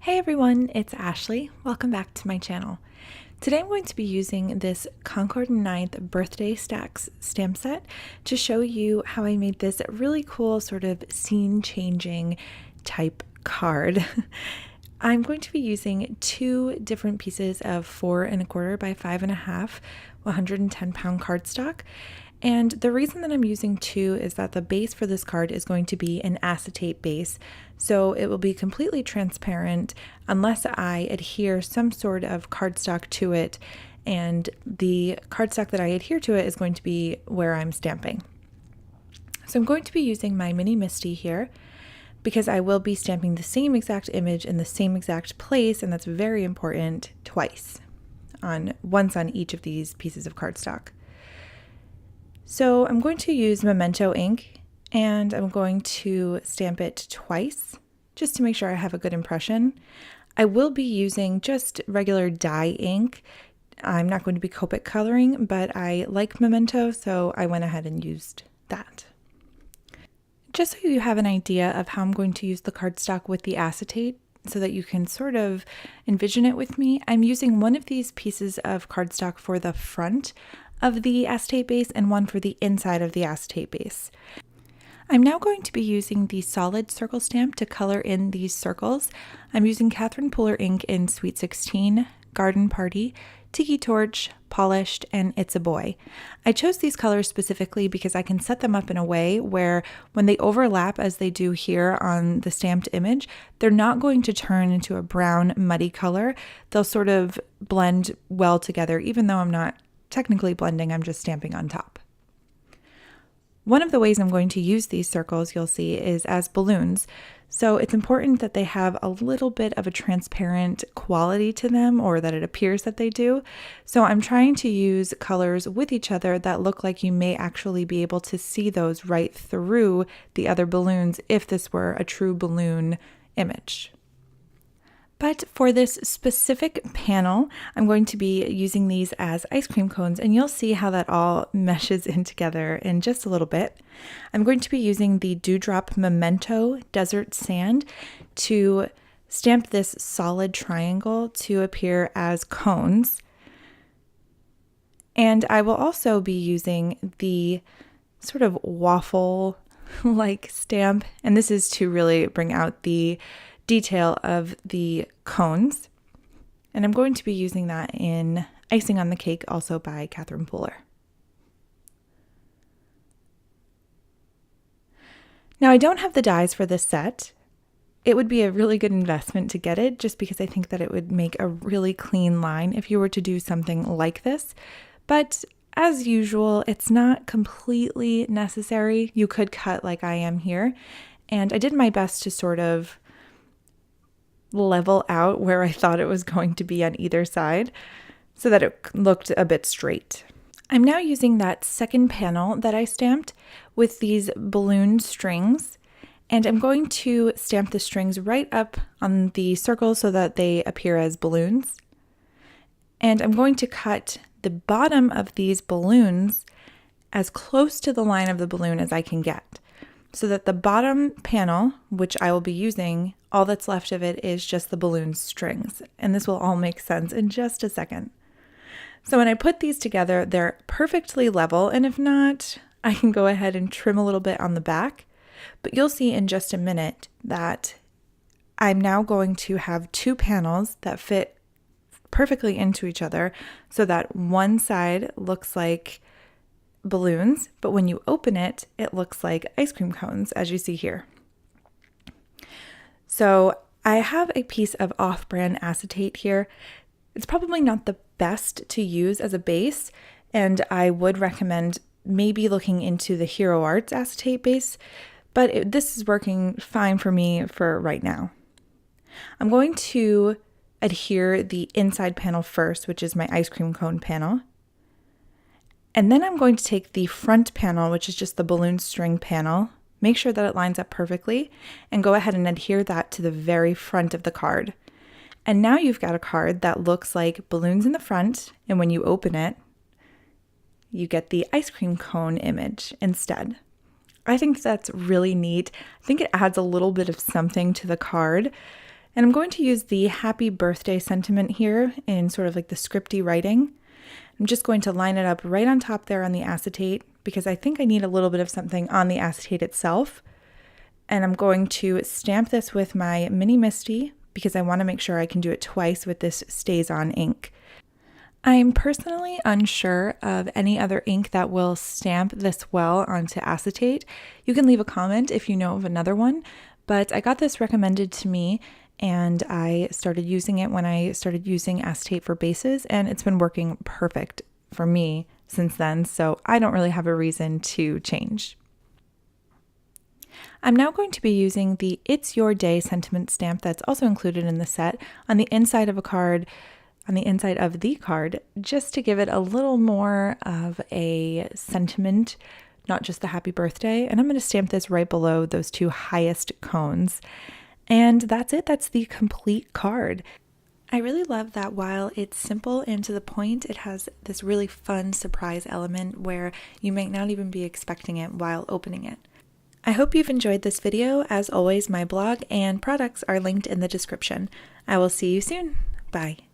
Hey everyone, it's Ashley. Welcome back to my channel. Today I'm going to be using this Concord and 9th birthday stacks stamp set to show you how I made this really cool sort of scene changing type card. I'm going to be using two different pieces of 4 1/4 by 5 1/2 110-pound cardstock. And the reason that I'm using two is that the base for this card is going to be an acetate base, so it will be completely transparent unless I adhere some sort of cardstock to it, and the cardstock that I adhere to it is going to be where I'm stamping. So I'm going to be using my Mini Misty here because I will be stamping the same exact image in the same exact place, and that's very important, twice, once on each of these pieces of cardstock. So I'm going to use Memento ink, and I'm going to stamp it twice just to make sure I have a good impression. I will be using just regular dye ink. I'm not going to be Copic coloring, but I like Memento, so I went ahead and used that. Just so you have an idea of how I'm going to use the cardstock with the acetate, so that you can sort of envision it with me, I'm using one of these pieces of cardstock for the front of the acetate base and one for the inside of the acetate base. I'm now going to be using the solid circle stamp to color in these circles. I'm using Catherine Pooler ink in Sweet 16, Garden Party, Tiki Torch, Polished, and It's a Boy. I chose these colors specifically because I can set them up in a way where when they overlap as they do here on the stamped image, they're not going to turn into a brown muddy color. They'll sort of blend well together, even though I'm not technically blending, I'm just stamping on top. One of the ways I'm going to use these circles, you'll see, is as balloons. So it's important that they have a little bit of a transparent quality to them, or that it appears that they do. So I'm trying to use colors with each other that look like you may actually be able to see those right through the other balloons if this were a true balloon image. But for this specific panel, I'm going to be using these as ice cream cones, and you'll see how that all meshes in together in just a little bit. I'm going to be using the Dewdrop Memento Desert Sand to stamp this solid triangle to appear as cones. And I will also be using the sort of waffle-like stamp, and this is to really bring out the detail of the cones, and I'm going to be using that in Icing on the Cake, also by Catherine Pooler. Now, I don't have the dies for this set. It would be a really good investment to get it, just because I think that it would make a really clean line if you were to do something like this, but as usual, it's not completely necessary. You could cut like I am here, and I did my best to sort of level out where I thought it was going to be on either side so that it looked a bit straight. I'm now using that second panel that I stamped with these balloon strings, and I'm going to stamp the strings right up on the circles so that they appear as balloons. And I'm going to cut the bottom of these balloons as close to the line of the balloon as I can get, so that the bottom panel, which I will be using, all that's left of it is just the balloon strings. And this will all make sense in just a second. So when I put these together, they're perfectly level, and if not, I can go ahead and trim a little bit on the back. But you'll see in just a minute that I'm now going to have two panels that fit perfectly into each other so that one side looks like balloons, but when you open it, it looks like ice cream cones, as you see here. So I have a piece of off-brand acetate here. It's probably not the best to use as a base, and I would recommend maybe looking into the Hero Arts acetate base, but this is working fine for me for right now. I'm going to adhere the inside panel first, which is my ice cream cone panel. And then I'm going to take the front panel, which is just the balloon string panel, make sure that it lines up perfectly, and go ahead and adhere that to the very front of the card. And now you've got a card that looks like balloons in the front, and when you open it, you get the ice cream cone image instead. I think that's really neat. I think it adds a little bit of something to the card, And I'm going to use the happy birthday sentiment here in sort of like the scripty writing. I'm just going to line it up right on top there on the acetate because I think I need a little bit of something on the acetate itself. And I'm going to stamp this with my Mini Misty because I want to make sure I can do it twice with this Stays On ink. I'm personally unsure of any other ink that will stamp this well onto acetate. You can leave a comment if you know of another one, but I got this recommended to me and I started using it when I started using acetate for bases, and it's been working perfect for me since then, so I don't really have a reason to change. I'm now going to be using the It's Your Day sentiment stamp that's also included in the set on the inside of a card, on the inside of the card, just to give it a little more of a sentiment, not just the happy birthday. And I'm going to stamp this right below those two highest cones. And that's it. That's the complete card. I really love that while it's simple and to the point, it has this really fun surprise element where you might not even be expecting it while opening it. I hope you've enjoyed this video. As always, my blog and products are linked in the description. I will see you soon. Bye.